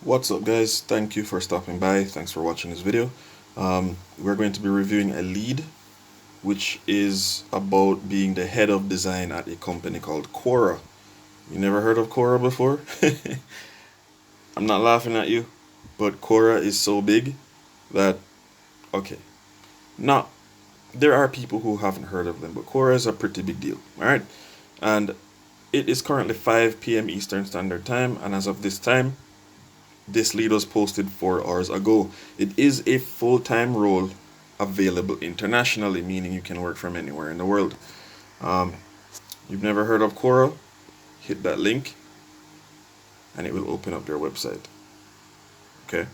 What's up, guys? Thank you for stopping by. Thanks for watching this video. We're going to be reviewing a lead which is about being the head of design at a company called Quora. You never heard of Quora before? I'm not laughing at you, but Quora is so big that, okay, not there are people who haven't heard of them, but Quora is a pretty big deal, all right? And it is currently 5 p.m. Eastern Standard Time, and as of this time, this lead was posted 4 hours ago. It is a full-time role available internationally, meaning you can work from anywhere in the world. Um, you've never heard of Quora? Hit that link and it will open up their website. Okay.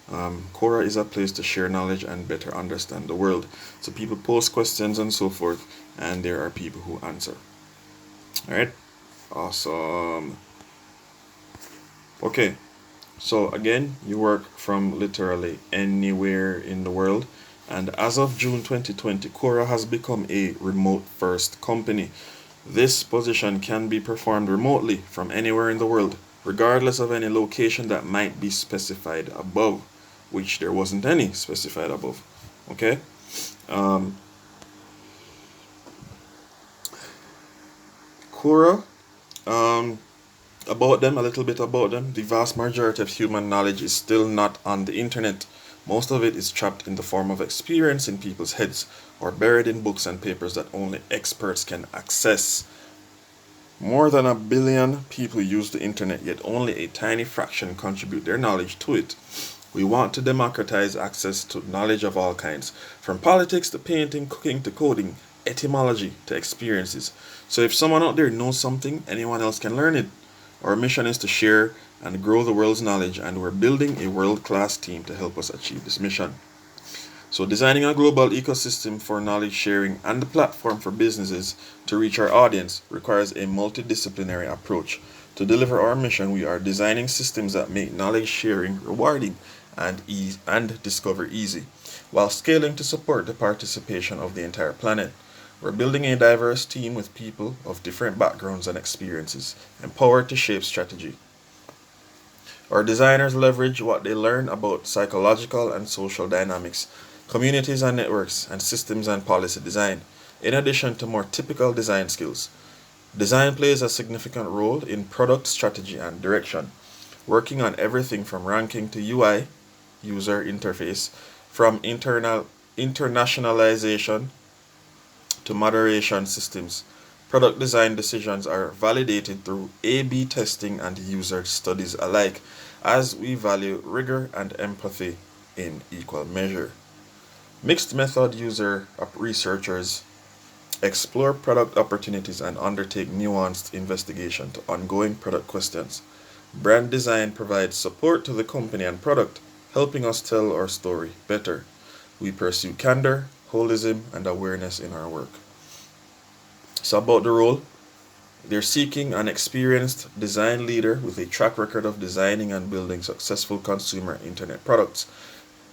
Quora is a place to share knowledge and better understand the world. So people post questions and so forth, and there are people who answer. All right. Awesome. Okay. So again, you work from literally anywhere in the world. And as of June 2020, Quora has become a remote first company. This position can be performed remotely from anywhere in the world, regardless of any location that might be specified above, which there wasn't any specified above. Okay? Quora, about them, a little bit about them. The vast majority of human knowledge is still not on the internet. Most of it is trapped in the form of experience in people's heads or buried in books and papers that only experts can access. More than 1 billion people use the internet, yet only a tiny fraction contribute their knowledge to it. We want to democratize access to knowledge of all kinds, from politics to painting, cooking to coding, etymology to experiences. So if someone out there knows something, anyone else can learn it. Our mission is to share and grow the world's knowledge, and we're building a world-class team to help us achieve this mission. So designing a global ecosystem for knowledge sharing and a platform for businesses to reach our audience requires a multidisciplinary approach. To deliver our mission, we are designing systems that make knowledge sharing rewarding and discover easy, while scaling to support the participation of the entire planet. We're building a diverse team with people of different backgrounds and experiences, empowered to shape strategy. Our designers leverage what they learn about psychological and social dynamics, communities and networks, and systems and policy design, in addition to more typical design skills. Design plays a significant role in product strategy and direction, working on everything from ranking to UI, user interface, from internationalization to moderation systems. Product design decisions are validated through A/B testing and user studies alike, as we value rigor and empathy in equal measure. Mixed method user researchers explore product opportunities and undertake nuanced investigation to ongoing product questions. Brand design provides support to the company and product, helping us tell our story better. We pursue candor, holism, and awareness in our work. So about the role, they're seeking an experienced design leader with a track record of designing and building successful consumer internet products.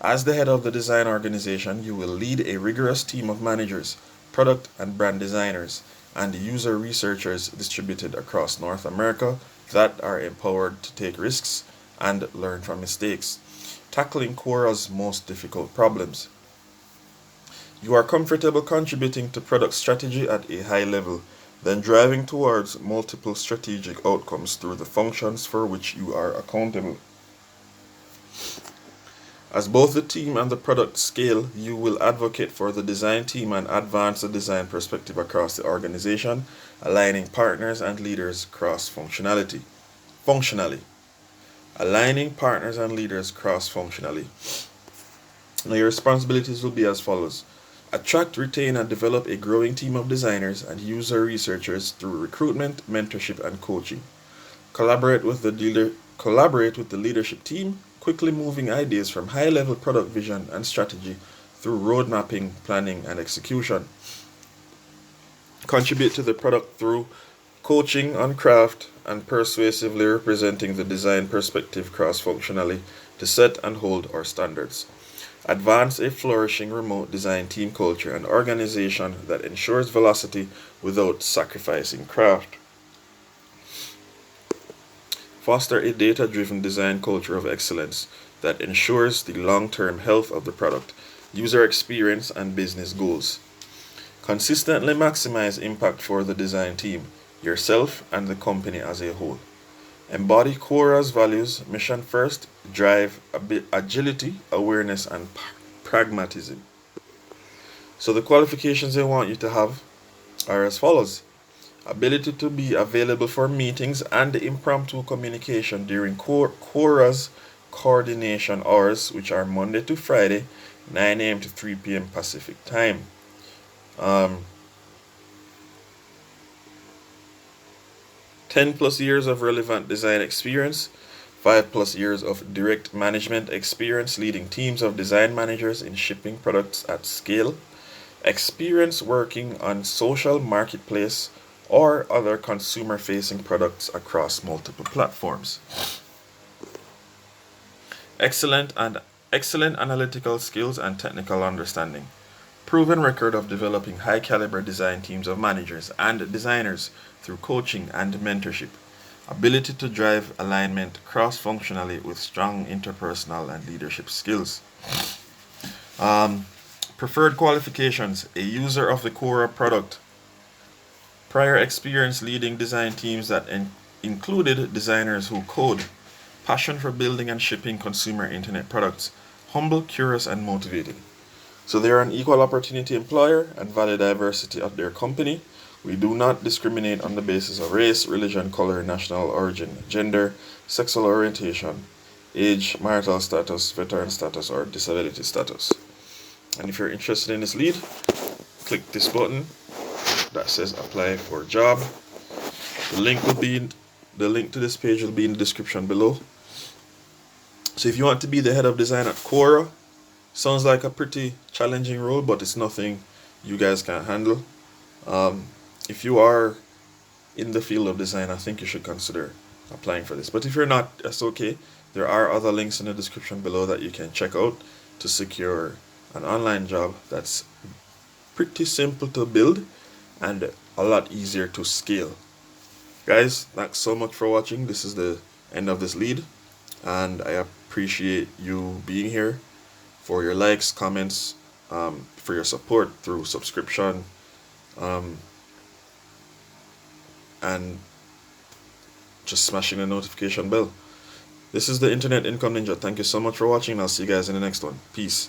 As the head of the design organization, you will lead a rigorous team of managers, product and brand designers, and user researchers distributed across North America that are empowered to take risks and learn from mistakes, tackling Quora's most difficult problems. You are comfortable contributing to product strategy at a high level, then driving towards multiple strategic outcomes through the functions for which you are accountable. As both the team and the product scale, you will advocate for the design team and advance the design perspective across the organization, aligning partners and leaders cross-functionality. Functionally. Aligning partners and leaders cross-functionally. Now your responsibilities will be as follows. Attract, retain, and develop a growing team of designers and user researchers through recruitment, mentorship, and coaching. Collaborate with the leadership team, quickly moving ideas from high-level product vision and strategy through road mapping, planning, and execution. Contribute to the product through coaching on craft and persuasively representing the design perspective cross-functionally to set and hold our standards. Advance a flourishing remote design team culture and organization that ensures velocity without sacrificing craft. Foster a data-driven design culture of excellence that ensures the long-term health of the product, user experience, and business goals. Consistently maximize impact for the design team, yourself, and the company as a whole. Embody Quora's values, mission first, drive, agility, awareness, and pragmatism. So the qualifications they want you to have are as follows: ability to be available for meetings and impromptu communication during Quora's coordination hours, which are Monday to Friday, 9 a.m. to 3 p.m. Pacific time. Um, 10 plus years of relevant design experience, 5 plus years of direct management experience leading teams of design managers in shipping products at scale, experience working on social marketplace or other consumer facing products across multiple platforms. Excellent analytical skills and technical understanding. Proven record of developing high caliber design teams of managers and designers through coaching and mentorship. Ability to drive alignment cross functionally with strong interpersonal and leadership skills. Preferred qualifications: a user of the Quora product. Prior experience leading design teams that included designers who code. Passion for building and shipping consumer internet products. Humble, curious, and motivated. So they are an equal opportunity employer and value diversity at their company. We do not discriminate on the basis of race, religion, color, national origin, gender, sexual orientation, age, marital status, veteran status, or disability status. And if you're interested in this lead, click this button that says apply for job. The link to this page will be in the description below. So if you want to be the head of design at Quora, sounds like a pretty challenging role, but it's nothing you guys can't handle. If you are in the field of design, I think you should consider applying for this. But if you're not, that's okay. There are other links in the description below that you can check out to secure an online job that's pretty simple to build and a lot easier to scale. Guys, thanks so much for watching. This is the end of this lead, and I appreciate you being here, for your likes, comments, for your support through subscription, and just smashing the notification bell. This is the Internet Income Ninja. Thank you so much for watching, and I'll see you guys in the next one. Peace.